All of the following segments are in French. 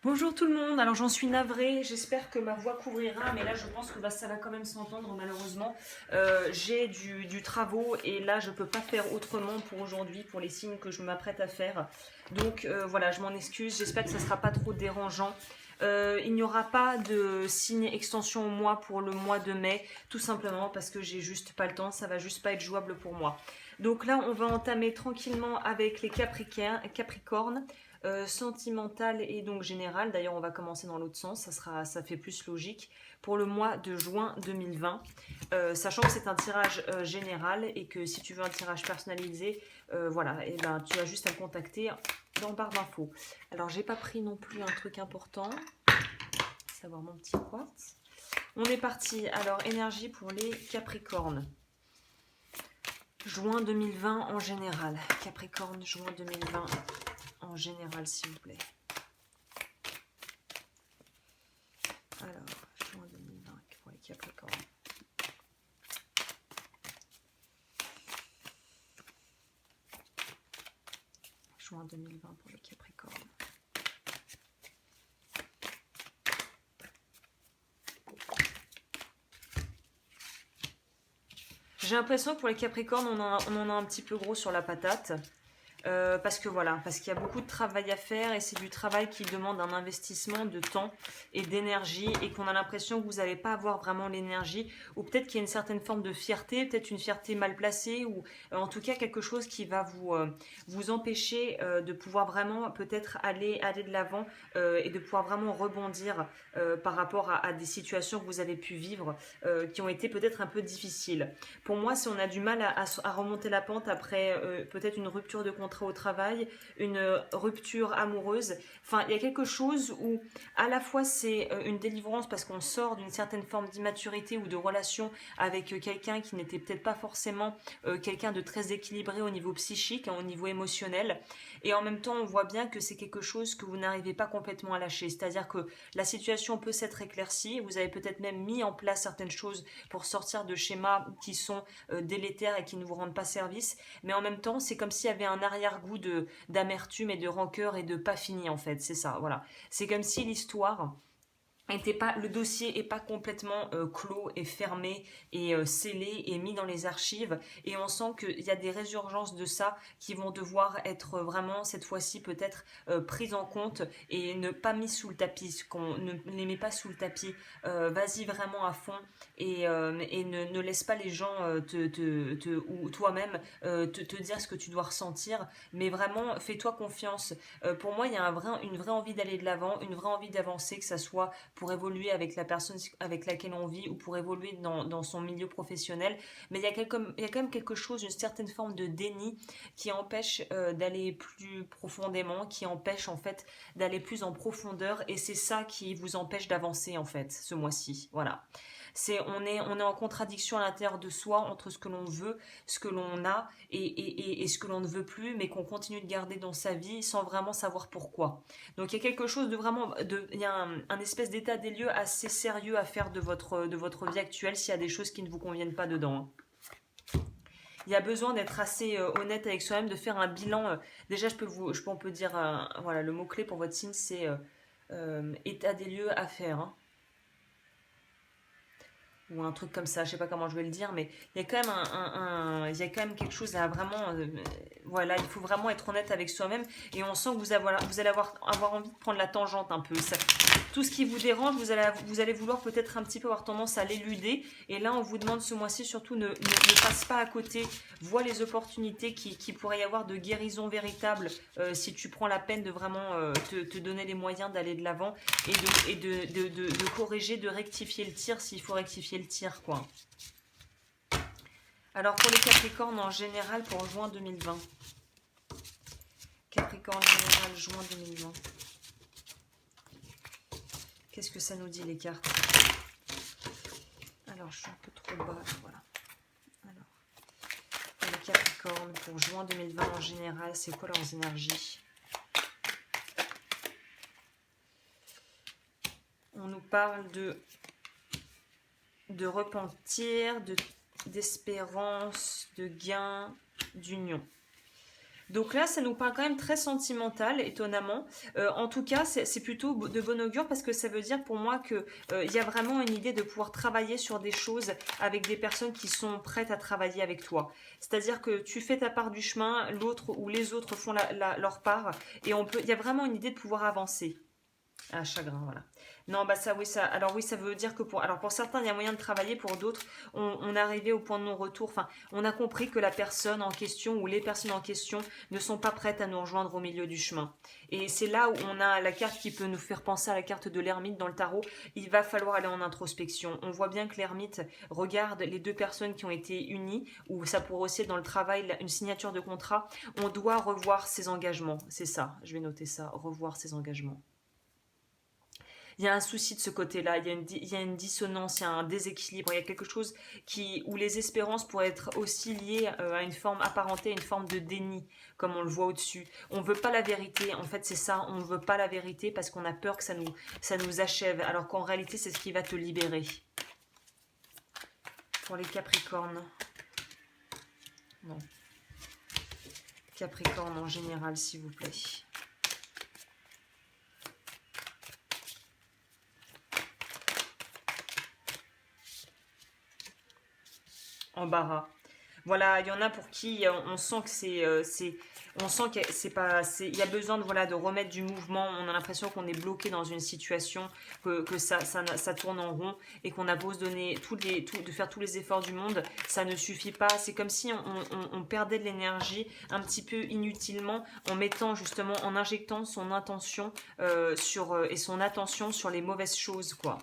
Bonjour tout le monde, alors j'en suis navrée, j'espère que ma voix couvrira, mais là je pense que ça va quand même s'entendre malheureusement. J'ai du travaux et là je peux pas faire autrement pour aujourd'hui, pour les signes que je m'apprête à faire. Donc voilà, je m'en excuse, j'espère que ça sera pas trop dérangeant. Il n'y aura pas de signe extension au mois pour le mois de mai, tout simplement parce que j'ai juste pas le temps, ça va juste pas être jouable pour moi. Donc là on va entamer tranquillement avec les Capricornes. Sentimentale et donc générale. D'ailleurs, on va commencer dans l'autre sens, ça fait plus logique pour le mois de juin 2020. Sachant que c'est un tirage général et que si tu veux un tirage personnalisé, voilà, et ben tu as juste à me contacter dans barre d'infos. Alors, j'ai pas pris non plus un truc important, savoir mon petit quartz. On est parti. Alors, énergie pour les Capricornes. Juin 2020 en général. Capricorne, juin 2020 en général, s'il vous plaît. Alors, juin 2020 pour les Capricornes. Juin 2020 pour les Capricornes. J'ai l'impression que pour les Capricornes, on en a un petit peu gros sur la patate. Parce que voilà, parce qu'il y a beaucoup de travail à faire et c'est du travail qui demande un investissement de temps et d'énergie et qu'on a l'impression que vous n'allez pas avoir vraiment l'énergie ou peut-être qu'il y a une certaine forme de fierté, peut-être une fierté mal placée ou en tout cas quelque chose qui va vous empêcher de pouvoir vraiment peut-être aller de l'avant et de pouvoir vraiment rebondir par rapport à des situations que vous avez pu vivre qui ont été peut-être un peu difficiles. Pour moi, si on a du mal à remonter la pente après peut-être une rupture de contrat au travail, une rupture amoureuse, enfin, il y a quelque chose où à la fois c'est une délivrance parce qu'on sort d'une certaine forme d'immaturité ou de relation avec quelqu'un qui n'était peut-être pas forcément quelqu'un de très équilibré au niveau psychique, hein, au niveau émotionnel, et en même temps on voit bien que c'est quelque chose que vous n'arrivez pas complètement à lâcher, c'est-à-dire que la situation peut s'être éclaircie, vous avez peut-être même mis en place certaines choses pour sortir de schémas qui sont délétères et qui ne vous rendent pas service, mais en même temps c'est comme s'il y avait un arrière-goût d'amertume et de rancœur et de pas fini en fait, c'est ça, voilà. C'est comme si l'histoire était pas, le dossier est pas complètement clos et fermé et scellé et mis dans les archives, et on sent qu'il y a des résurgences de ça qui vont devoir être vraiment cette fois-ci peut-être prises en compte et ne pas mis sous le tapis, qu'on ne les met pas sous le tapis. Vas-y vraiment à fond et ne laisse pas les gens ou toi-même te dire ce que tu dois ressentir, mais vraiment fais-toi confiance. Pour moi il y a une vraie envie d'aller de l'avant, une vraie envie d'avancer, que ça soit pour évoluer avec la personne avec laquelle on vit ou pour évoluer dans son milieu professionnel. Mais il y a quand même quelque chose, une certaine forme de déni qui empêche d'aller plus profondément, qui empêche en fait d'aller plus en profondeur, et c'est ça qui vous empêche d'avancer en fait ce mois-ci. Voilà. On est en contradiction à l'intérieur de soi entre ce que l'on veut, ce que l'on a et ce que l'on ne veut plus, mais qu'on continue de garder dans sa vie sans vraiment savoir pourquoi. Donc il y a quelque chose de vraiment, il y a un espèce d'état des lieux assez sérieux à faire de votre vie actuelle s'il y a des choses qui ne vous conviennent pas dedans. Il y a besoin d'être assez honnête avec soi-même, de faire un bilan. Déjà, on peut dire, voilà, le mot-clé pour votre signe, c'est état des lieux à faire, hein, ou un truc comme ça, je sais pas comment je vais le dire, mais il y a quand même il y a quand même quelque chose à vraiment, voilà, il faut vraiment être honnête avec soi-même, et on sent que vous allez avoir envie de prendre la tangente un peu. Tout ce qui vous dérange, vous allez vouloir peut-être un petit peu avoir tendance à l'éluder, et là on vous demande ce mois-ci surtout ne passe pas à côté, vois les opportunités qui pourrait y avoir de guérison véritable si tu prends la peine de vraiment te donner les moyens d'aller de l'avant et de corriger, de rectifier le tir s'il faut rectifier le tir, quoi. Alors pour les Capricornes en général pour juin 2020. Capricorne général juin 2020. Qu'est-ce que ça nous dit les cartes? Alors je suis un peu trop bas, voilà. Alors, pour les Capricornes pour juin 2020 en général, c'est quoi leurs énergies? On nous parle de repentir, d'espérance, de gain, d'union. Donc là, ça nous parle quand même très sentimental, étonnamment. En tout cas, c'est plutôt de bon augure parce que ça veut dire pour moi que il y a vraiment une idée de pouvoir travailler sur des choses avec des personnes qui sont prêtes à travailler avec toi. C'est-à-dire que tu fais ta part du chemin, l'autre ou les autres font leur part, et il y a vraiment une idée de pouvoir avancer. Ah, chagrin, voilà. Non, bah ça, oui, ça. Alors oui, ça veut dire que pour certains, il y a moyen de travailler, pour d'autres, on est arrivé au point de non-retour. Enfin, on a compris que la personne en question ou les personnes en question ne sont pas prêtes à nous rejoindre au milieu du chemin. Et c'est là où on a la carte qui peut nous faire penser à la carte de l'ermite dans le tarot. Il va falloir aller en introspection. On voit bien que l'ermite regarde les deux personnes qui ont été unies, ou ça pourrait aussi être dans le travail, une signature de contrat. On doit revoir ses engagements. C'est ça, je vais noter ça, revoir ses engagements. Il y a un souci de ce côté-là, il y a une dissonance, il y a un déséquilibre, il y a quelque chose où les espérances pourraient être aussi liées à une forme apparentée, à une forme de déni, comme on le voit au-dessus. On ne veut pas la vérité, en fait c'est ça, on ne veut pas la vérité parce qu'on a peur que ça nous achève, alors qu'en réalité c'est ce qui va te libérer. Pour les Capricornes. Non. Capricorne en général, s'il vous plaît. Embarras. Voilà, il y en a pour qui on sent que on sent que c'est pas, il y a besoin de voilà de remettre du mouvement. On a l'impression qu'on est bloqué dans une situation, que ça tourne en rond et qu'on a beau se donner de faire tous les efforts du monde, ça ne suffit pas. C'est comme si on perdait de l'énergie un petit peu inutilement en mettant justement en injectant son intention et son attention sur les mauvaises choses quoi.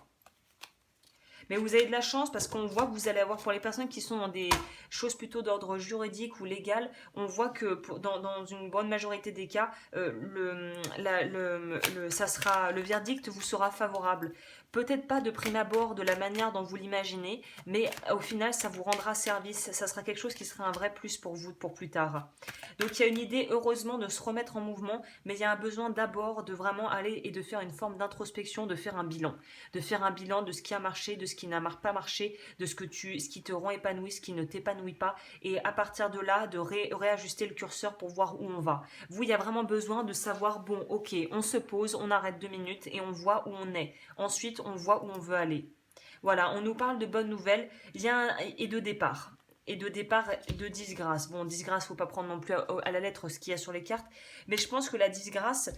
Mais vous avez de la chance parce qu'on voit que vous allez avoir, pour les personnes qui sont dans des choses plutôt d'ordre juridique ou légal, on voit que dans une bonne majorité des cas, le verdict vous sera favorable. Peut-être pas de prime abord de la manière dont vous l'imaginez, mais au final, ça vous rendra service. Ça sera quelque chose qui sera un vrai plus pour vous pour plus tard. Donc il y a une idée, heureusement, de se remettre en mouvement, mais il y a un besoin d'abord de vraiment aller et de faire une forme d'introspection, de faire un bilan. De faire un bilan de ce qui a marché, de ce qui n'a pas marché, de ce qui te rend épanoui, ce qui ne t'épanouit pas. Et à partir de là, de réajuster le curseur pour voir où on va. Vous, il y a vraiment besoin de savoir, bon, ok, on se pose, on arrête 2 minutes et on voit où on est. Ensuite, on voit où on veut aller. Voilà, on nous parle de bonnes nouvelles et de départ. Et de départ, de disgrâce. Bon, disgrâce, faut pas prendre non plus à la lettre ce qu'il y a sur les cartes. Mais je pense que la disgrâce,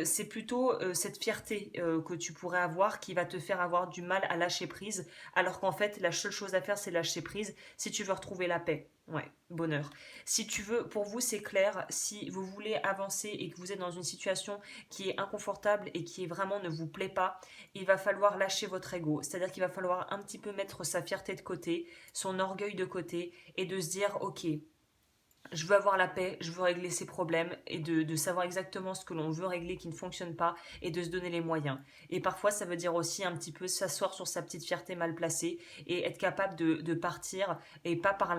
c'est plutôt cette fierté que tu pourrais avoir qui va te faire avoir du mal à lâcher prise. Alors qu'en fait, la seule chose à faire, c'est lâcher prise si tu veux retrouver la paix. Ouais, bonheur. Si tu veux, pour vous, c'est clair. Si vous voulez avancer et que vous êtes dans une situation qui est inconfortable et qui vraiment ne vous plaît pas, il va falloir lâcher votre ego. C'est-à-dire qu'il va falloir un petit peu mettre sa fierté de côté, son orgueil de côté et de se dire, ok, je veux avoir la paix, je veux régler ces problèmes et de savoir exactement ce que l'on veut régler qui ne fonctionne pas et de se donner les moyens. Et parfois, ça veut dire aussi un petit peu s'asseoir sur sa petite fierté mal placée et être capable de partir et pas par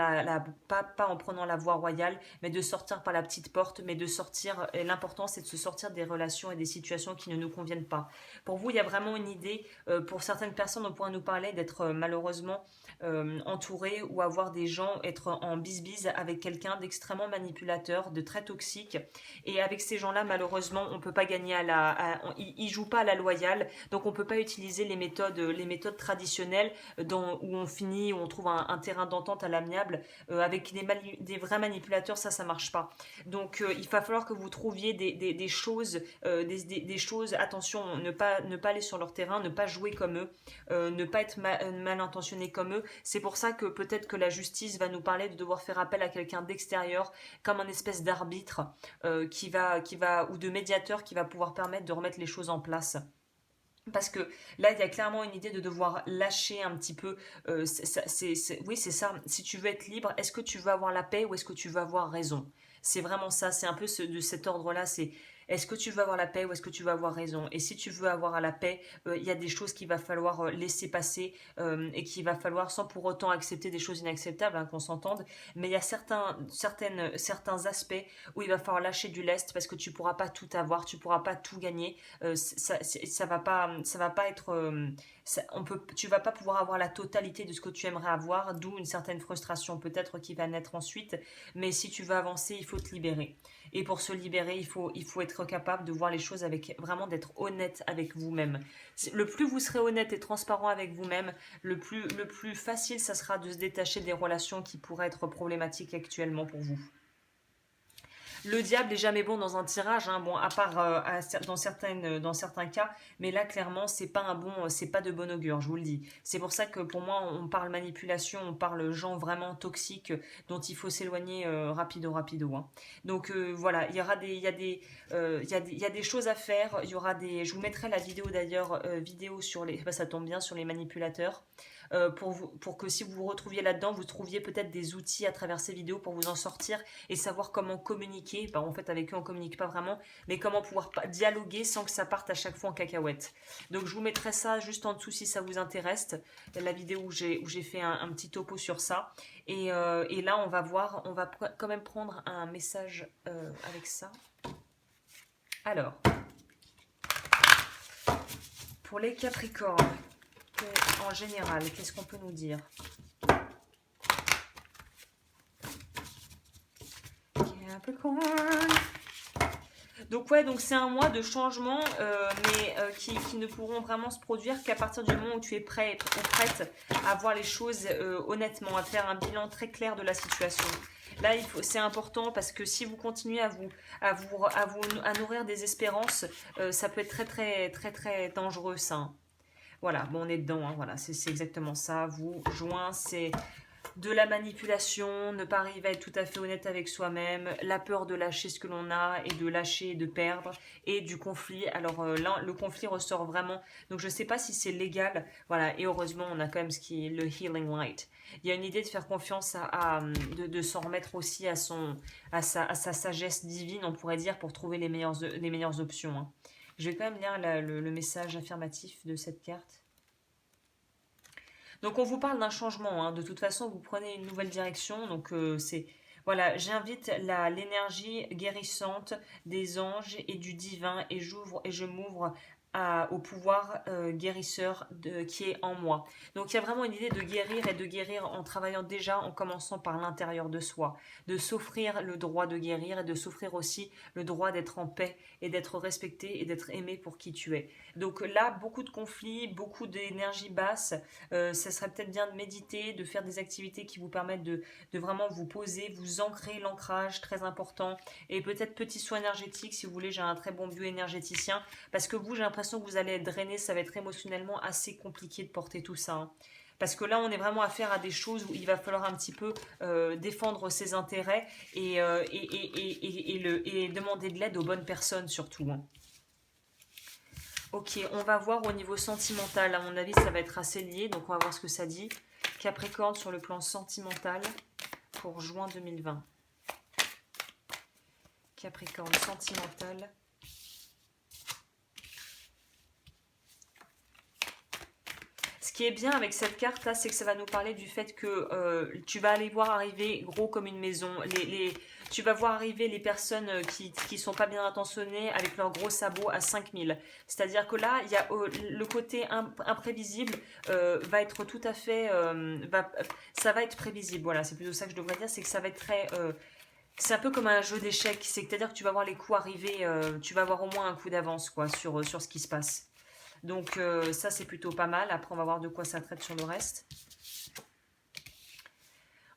pas en prenant la voie royale, mais de sortir par la petite porte, mais de sortir. Et l'important, c'est de se sortir des relations et des situations qui ne nous conviennent pas. Pour vous, il y a vraiment une idée. Pour certaines personnes, on pourrait nous parler d'être malheureusement entouré ou avoir des gens, être en bisbise avec quelqu'un d'extrêmement manipulateur, de très toxique. Et avec ces gens-là, malheureusement, on peut pas gagner ils jouent pas à la loyale, donc on peut pas utiliser les méthodes traditionnelles où on finit, où on trouve un terrain d'entente à l'amiable. Avec des vrais manipulateurs, ça marche pas. Donc il va falloir que vous trouviez des choses, des choses. Attention, ne pas aller sur leur terrain, ne pas jouer comme eux, ne pas être mal intentionné comme eux. C'est pour ça que peut-être que la justice va nous parler de devoir faire appel à quelqu'un d'extérieur, comme un espèce d'arbitre ou de médiateur qui va pouvoir permettre de remettre les choses en place. Parce que là, il y a clairement une idée de devoir lâcher un petit peu. Oui, c'est ça. Si tu veux être libre, est-ce que tu veux avoir la paix ou est-ce que tu veux avoir raison? C'est vraiment ça. C'est un peu de cet ordre-là. C'est est-ce que tu veux avoir la paix ou est-ce que tu veux avoir raison? Et si tu veux avoir la paix, il y a des choses qu'il va falloir laisser passer et qu'il va falloir, sans pour autant accepter des choses inacceptables, hein, qu'on s'entende. Mais il y a certains aspects où il va falloir lâcher du lest parce que tu pourras pas tout avoir, tu pourras pas tout gagner. Ça va pas être tu vas pas pouvoir avoir la totalité de ce que tu aimerais avoir, d'où une certaine frustration peut-être qui va naître ensuite. Mais si tu veux avancer, il faut te libérer. Et pour se libérer, il faut être capable de voir les choses avec vraiment d'être honnête avec vous-même. Le plus vous serez honnête et transparent avec vous-même, le plus facile, ça sera de se détacher des relations qui pourraient être problématiques actuellement pour vous. Le diable est jamais bon dans un tirage, hein. Bon, à part dans certains cas, mais là clairement c'est pas de bon augure, je vous le dis. C'est pour ça que pour moi on parle manipulation, on parle gens vraiment toxiques dont il faut s'éloigner rapido, hein. Donc voilà, il y a des choses à faire. Je vous mettrai la vidéo d'ailleurs, vidéo sur les, bah, ça tombe bien, sur les manipulateurs. Pour que si vous vous retrouviez là-dedans, vous trouviez peut-être des outils à travers ces vidéos pour vous en sortir et savoir comment communiquer. Bah, en fait, avec eux, on communique pas vraiment, mais comment pouvoir dialoguer sans que ça parte à chaque fois en cacahuète. Donc, je vous mettrai ça juste en dessous si ça vous intéresse. La vidéo où j'ai fait un petit topo sur ça. Et là, on va voir, on va quand même prendre un message avec ça. Alors, pour les Capricornes, en général, qu'est-ce qu'on peut nous dire? Capricorn. Donc ouais, donc c'est un mois de changement, mais qui ne pourront vraiment se produire qu'à partir du moment où tu es prêt ou prête à voir les choses honnêtement, à faire un bilan très clair de la situation. Là, c'est important parce que si vous continuez à nourrir des espérances, ça peut être très dangereux, ça, hein. Voilà, bon, on est dedans, hein, voilà, c'est exactement ça. Vous, juin, c'est de la manipulation, ne pas arriver à être tout à fait honnête avec soi-même, la peur de lâcher ce que l'on a et de lâcher et de perdre, et du conflit. Alors là, le conflit ressort vraiment, donc je ne sais pas si c'est légal, voilà, et heureusement, on a quand même ce qui est le Healing Light. Il y a une idée de faire confiance de s'en remettre aussi à sa sagesse divine, on pourrait dire, pour trouver les meilleures options, hein. Je vais quand même lire le message affirmatif de cette carte. Donc on vous parle d'un changement, hein. De toute façon, vous prenez une nouvelle direction. Donc voilà, j'invite l'énergie guérissante des anges et du divin et je m'ouvre au pouvoir guérisseur qui est en moi. Donc il y a vraiment une idée de guérir et de guérir en travaillant déjà, en commençant par l'intérieur de soi, de s'offrir le droit de guérir et de s'offrir aussi le droit d'être en paix et d'être respecté et d'être aimé pour qui tu es. Donc là, beaucoup de conflits, beaucoup d'énergie basse. Ça serait peut-être bien de méditer, de faire des activités qui vous permettent de vraiment vous poser, vous ancrer, l'ancrage, très important. Et peut-être petit soin énergétique, si vous voulez, j'ai un très bon bioénergéticien. Parce que vous, j'ai l'impression que vous allez être drainé, ça va être émotionnellement assez compliqué de porter tout ça, hein. Parce que là, on est vraiment affaire à des choses où il va falloir un petit peu défendre ses intérêts et demander de l'aide aux bonnes personnes surtout, hein. Ok, on va voir au niveau sentimental. À mon avis, ça va être assez lié. Donc, on va voir ce que ça dit. Capricorne sur le plan sentimental pour juin 2020. Capricorne sentimental. Ce qui est bien avec cette carte là, c'est que ça va nous parler du fait que tu vas aller voir arriver gros comme une maison. Tu vas voir arriver les personnes qui sont pas bien intentionnées avec leurs gros sabots à 5000. C'est-à-dire que là, il y a le côté imprévisible va être tout à fait... ça va être prévisible, voilà, c'est plutôt ça que je devrais dire, c'est que ça va être très... c'est un peu comme un jeu d'échecs, c'est-à-dire que tu vas voir les coups arriver, tu vas avoir au moins un coup d'avance quoi sur ce qui se passe. Donc ça c'est plutôt pas mal. Après on va voir de quoi ça traite sur le reste.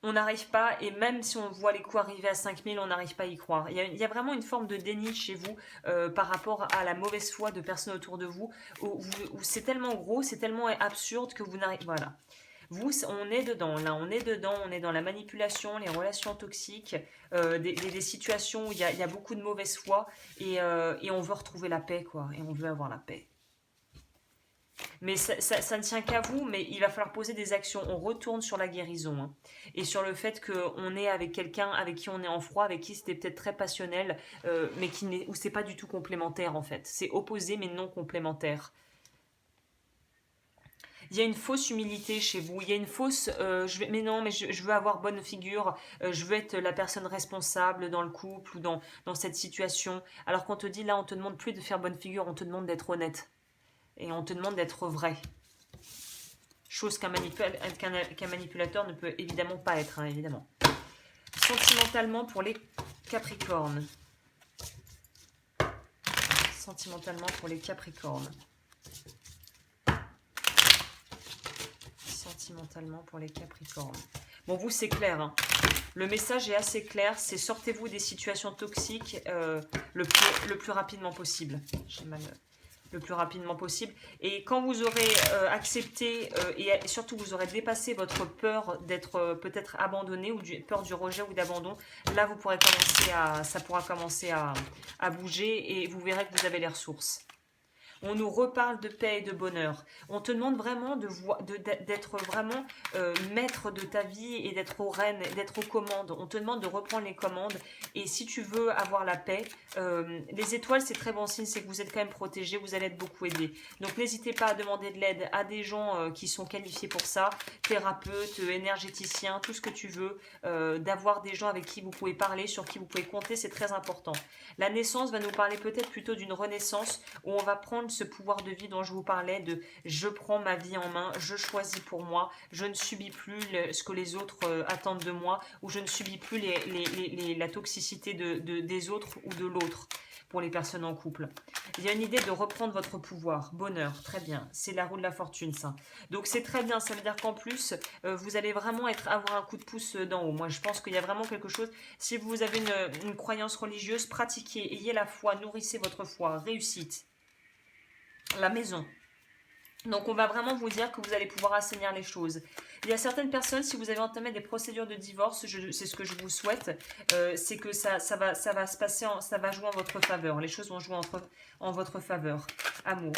On n'arrive pas, et même si on voit les coups arriver à 5000, on n'arrive pas à y croire. Il y a vraiment une forme de déni chez vous par rapport à la mauvaise foi de personnes autour de vous, où c'est tellement gros, c'est tellement absurde que vous n'arrivez... Voilà. Vous, on est dedans, là, on est dans la manipulation, les relations toxiques, des situations où il y a beaucoup de mauvaise foi, et on veut retrouver la paix, quoi, et on veut avoir la paix. Mais ça ne tient qu'à vous, mais il va falloir poser des actions. On retourne sur la guérison, hein, et sur le fait qu'on est avec quelqu'un avec qui on est en froid, avec qui c'était peut-être très passionnel, mais où c'est pas du tout complémentaire en fait. C'est opposé mais non complémentaire. Il y a une fausse humilité chez vous, il y a une fausse je veux avoir bonne figure, je veux être la personne responsable dans le couple ou dans cette situation. Alors qu'on te dit là, on te demande plus de faire bonne figure, on te demande d'être honnête. Et on te demande d'être vrai. Chose qu'un manipulateur ne peut évidemment pas être, hein, évidemment. Sentimentalement pour les Capricornes. sentimentalement pour les Capricornes. Sentimentalement pour les Capricornes. Bon, vous, c'est clair, hein. Le message est assez clair, c'est sortez-vous des situations toxiques le plus rapidement possible. J'ai mal... Le plus rapidement possible. Et quand vous aurez accepté et surtout vous aurez dépassé votre peur d'être peut-être abandonné ou peur du rejet ou d'abandon, là vous pourrez commencer ça pourra commencer à bouger et vous verrez que vous avez les ressources. On nous reparle de paix et de bonheur. On te demande vraiment d'être vraiment maître de ta vie et d'être aux rênes, d'être aux commandes. On te demande de reprendre les commandes. Et si tu veux avoir la paix, les étoiles, c'est très bon signe, c'est que vous êtes quand même protégé, vous allez être beaucoup aidé. Donc n'hésitez pas à demander de l'aide à des gens qui sont qualifiés pour ça, thérapeutes, énergéticiens, tout ce que tu veux, d'avoir des gens avec qui vous pouvez parler, sur qui vous pouvez compter, c'est très important. La naissance va nous parler peut-être plutôt d'une renaissance où on va prendre ce pouvoir de vie dont je vous parlais, de je prends ma vie en main, je choisis pour moi, je ne subis plus ce que les autres attendent de moi, ou je ne subis plus la toxicité des autres ou de l'autre pour les personnes en couple. Il y a une idée de reprendre votre pouvoir, bonheur, très bien, c'est la roue de la fortune ça. Donc c'est très bien, ça veut dire qu'en plus, vous allez vraiment avoir un coup de pouce d'en haut. Moi je pense qu'il y a vraiment quelque chose, si vous avez une croyance religieuse, pratiquez, ayez la foi, nourrissez votre foi, réussite. La maison. Donc on va vraiment vous dire que vous allez pouvoir assainir les choses. Il y a certaines personnes, si vous avez entamé des procédures de divorce, c'est ce que je vous souhaite, c'est que ça va se passer, ça va jouer en votre faveur. Les choses vont jouer en votre faveur. Amour.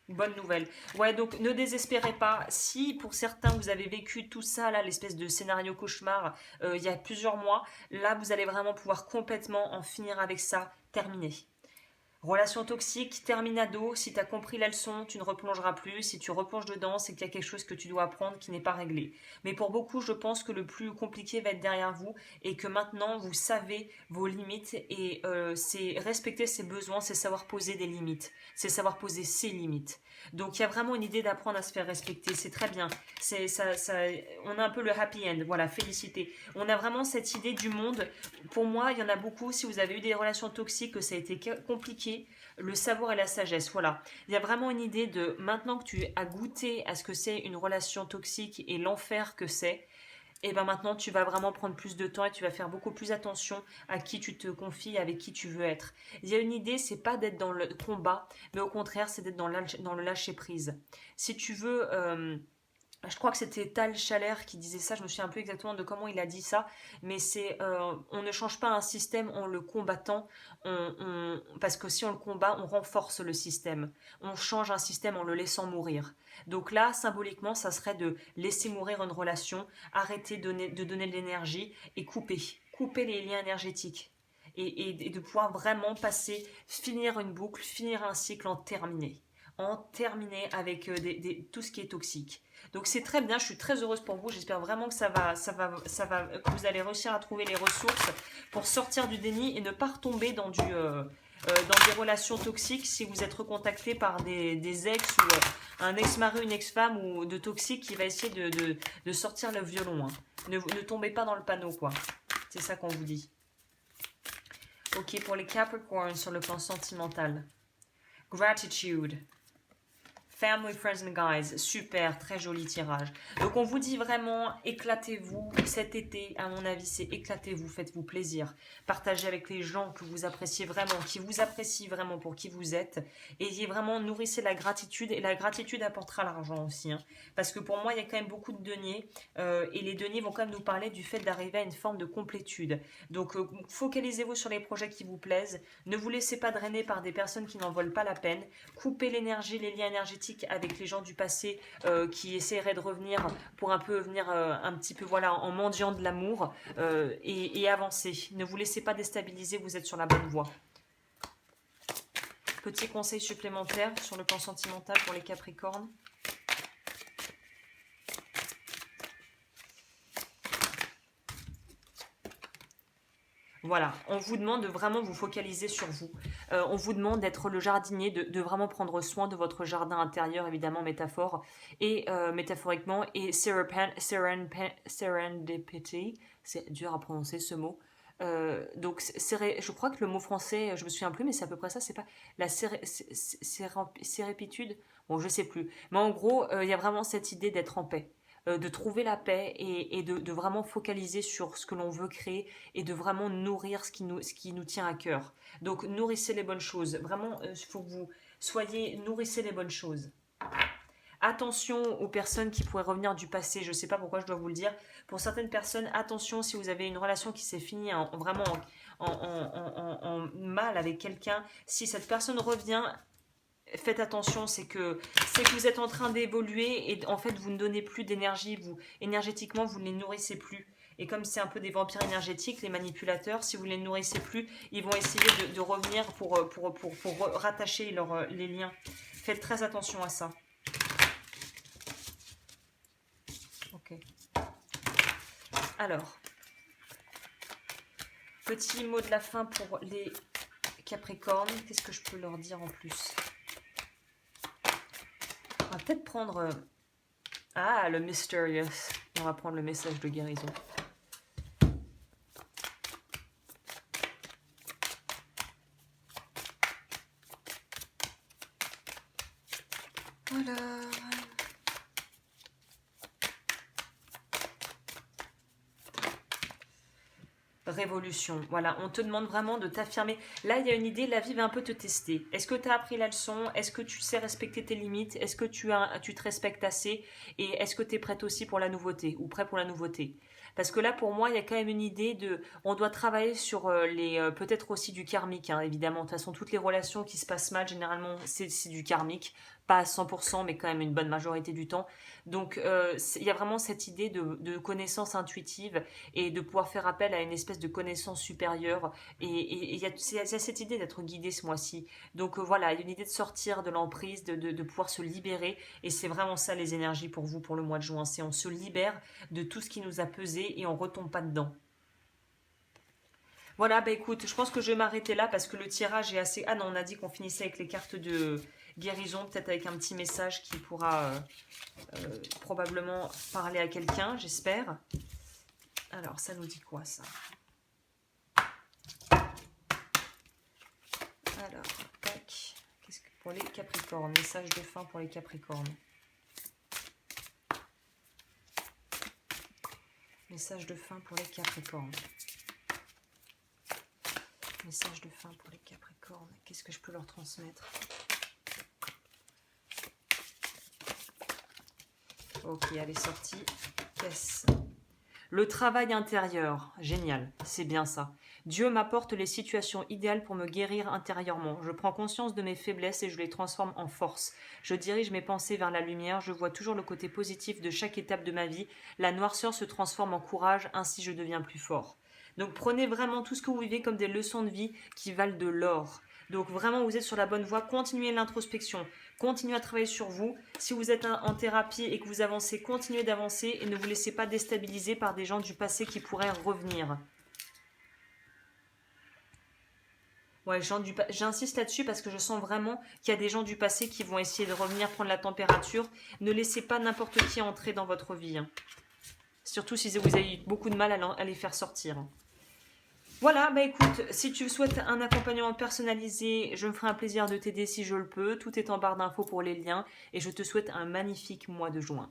Bonne nouvelle. Ouais, donc ne désespérez pas. Si pour certains vous avez vécu tout ça, là, l'espèce de scénario cauchemar, il y a plusieurs mois, là vous allez vraiment pouvoir complètement en finir avec ça, terminer. Relation toxique, terminado, si tu as compris la leçon, tu ne replongeras plus. Si tu replonges dedans, c'est qu'il y a quelque chose que tu dois apprendre qui n'est pas réglé. Mais pour beaucoup, je pense que le plus compliqué va être derrière vous et que maintenant, vous savez vos limites et c'est respecter ses besoins, c'est savoir poser des limites, c'est savoir poser ses limites. Donc il y a vraiment une idée d'apprendre à se faire respecter, c'est très bien. On a un peu le happy end, voilà, félicité. On a vraiment cette idée du monde. Pour moi, il y en a beaucoup, si vous avez eu des relations toxiques, que ça a été compliqué, le savoir et la sagesse, voilà. Il y a vraiment une idée de, maintenant que tu as goûté à ce que c'est une relation toxique et l'enfer que c'est, et ben maintenant tu vas vraiment prendre plus de temps et tu vas faire beaucoup plus attention à qui tu te confies, avec qui tu veux être. Il y a une idée, c'est pas d'être dans le combat, mais au contraire c'est d'être dans le lâcher prise. Si tu veux... je crois que c'était Tal Chaler qui disait ça, je me souviens un peu exactement de comment il a dit ça, mais c'est on ne change pas un système en le combattant, parce que si on le combat, on renforce le système. On change un système en le laissant mourir. Donc là, symboliquement, ça serait de laisser mourir une relation, arrêter de donner de l'énergie et couper les liens énergétiques. Et de pouvoir vraiment finir une boucle, finir un cycle, en terminer avec tout ce qui est toxique. Donc c'est très bien, je suis très heureuse pour vous, j'espère vraiment que que vous allez réussir à trouver les ressources pour sortir du déni et ne pas retomber dans des relations toxiques si vous êtes recontacté par des ex ou un ex-mari, une ex-femme ou de toxique qui va essayer de sortir le violon. Hein. Ne tombez pas dans le panneau, quoi. C'est ça qu'on vous dit. Ok, pour les Capricorns sur le plan sentimental. Gratitude. Family, Friends and Guys, super, très joli tirage. Donc on vous dit vraiment, éclatez-vous cet été, à mon avis c'est éclatez-vous, faites-vous plaisir. Partagez avec les gens que vous appréciez vraiment, qui vous apprécient vraiment pour qui vous êtes. Ayez vraiment, nourrissez la gratitude, et la gratitude apportera l'argent aussi. Hein. Parce que pour moi, il y a quand même beaucoup de deniers, et les deniers vont quand même nous parler du fait d'arriver à une forme de complétude. Donc focalisez-vous sur les projets qui vous plaisent, ne vous laissez pas drainer par des personnes qui n'en valent pas la peine, coupez l'énergie, les liens énergétiques avec les gens du passé qui essaieraient de revenir pour un peu venir un petit peu voilà en mendiant de l'amour et avancer. Ne vous laissez pas déstabiliser, vous êtes sur la bonne voie. Petit conseil supplémentaire sur le plan sentimental pour les Capricornes. Voilà, on vous demande de vraiment vous focaliser sur vous. On vous demande d'être le jardinier, de vraiment prendre soin de votre jardin intérieur, évidemment, métaphoriquement. Et serendipity, c'est dur à prononcer ce mot. Donc, je crois que le mot français, je me souviens plus, mais c'est à peu près ça. C'est pas la sérépitude. Bon, je sais plus. Mais en gros, il y a vraiment cette idée d'être en paix, de trouver la paix et de vraiment focaliser sur ce que l'on veut créer et de vraiment nourrir ce qui nous tient à cœur. Donc, nourrissez les bonnes choses. Vraiment, il faut que vous nourrissez les bonnes choses. Attention aux personnes qui pourraient revenir du passé. Je ne sais pas pourquoi je dois vous le dire. Pour certaines personnes, attention si vous avez une relation qui s'est finie vraiment en mal avec quelqu'un. Si cette personne revient, faites attention. C'est que vous êtes en train d'évoluer et en fait vous ne donnez plus d'énergie. Énergétiquement, vous ne les nourrissez plus. Et comme c'est un peu des vampires énergétiques, les manipulateurs, si vous ne les nourrissez plus, ils vont essayer de revenir pour rattacher les liens. Faites très attention à ça. Ok. Alors, petit mot de la fin pour les Capricornes. Qu'est-ce que je peux leur dire en plus? On va peut-être prendre... le Mysterious. On va prendre le message de guérison. Voilà. Révolution. Voilà, on te demande vraiment de t'affirmer. Là, il y a une idée, la vie va un peu te tester. Est-ce que tu as appris la leçon? Est-ce que tu sais respecter tes limites? Est-ce que tu te respectes assez? Et est-ce que tu es prête aussi pour la nouveauté ou prêt pour la nouveauté? Parce que là, pour moi, il y a quand même une idée de... On doit travailler sur peut-être aussi du karmique, hein, évidemment. De toute façon, toutes les relations qui se passent mal, généralement, c'est du karmique. Pas à 100%, mais quand même une bonne majorité du temps. Donc, il y a vraiment cette idée de connaissance intuitive et de pouvoir faire appel à une espèce de connaissance supérieure. Et il y a cette idée d'être guidé ce mois-ci. Donc, voilà, il y a une idée de sortir de l'emprise, de pouvoir se libérer. Et c'est vraiment ça les énergies pour vous pour le mois de juin. C'est on se libère de tout ce qui nous a pesé et on retombe pas dedans. Voilà, bah écoute, je pense que je vais m'arrêter là parce que le tirage est assez... Ah non, on a dit qu'on finissait avec les cartes de guérison, peut-être avec un petit message qui pourra probablement parler à quelqu'un, j'espère. Alors, ça nous dit quoi, ça? Alors, tac. Qu'est-ce que pour les Capricornes? Message de fin pour les Capricornes. Message de fin pour les Capricornes. Message de fin pour les Capricornes. Qu'est-ce que je peux leur transmettre? Ok, elle est sortie. Caisse. Le travail intérieur. Génial, c'est bien ça. Dieu m'apporte les situations idéales pour me guérir intérieurement. Je prends conscience de mes faiblesses et je les transforme en force. Je dirige mes pensées vers la lumière. Je vois toujours le côté positif de chaque étape de ma vie. La noirceur se transforme en courage, ainsi je deviens plus fort. Donc prenez vraiment tout ce que vous vivez comme des leçons de vie qui valent de l'or. Donc vraiment vous êtes sur la bonne voie, continuez l'introspection, continuez à travailler sur vous. Si vous êtes en thérapie et que vous avancez, continuez d'avancer et ne vous laissez pas déstabiliser par des gens du passé qui pourraient revenir. Ouais, j'insiste là-dessus parce que je sens vraiment qu'il y a des gens du passé qui vont essayer de revenir prendre la température. Ne laissez pas n'importe qui entrer dans votre vie. Hein. Surtout si vous avez eu beaucoup de mal à les faire sortir. Voilà, bah écoute, si tu souhaites un accompagnement personnalisé, je me ferai un plaisir de t'aider si je le peux. Tout est en barre d'infos pour les liens et je te souhaite un magnifique mois de juin.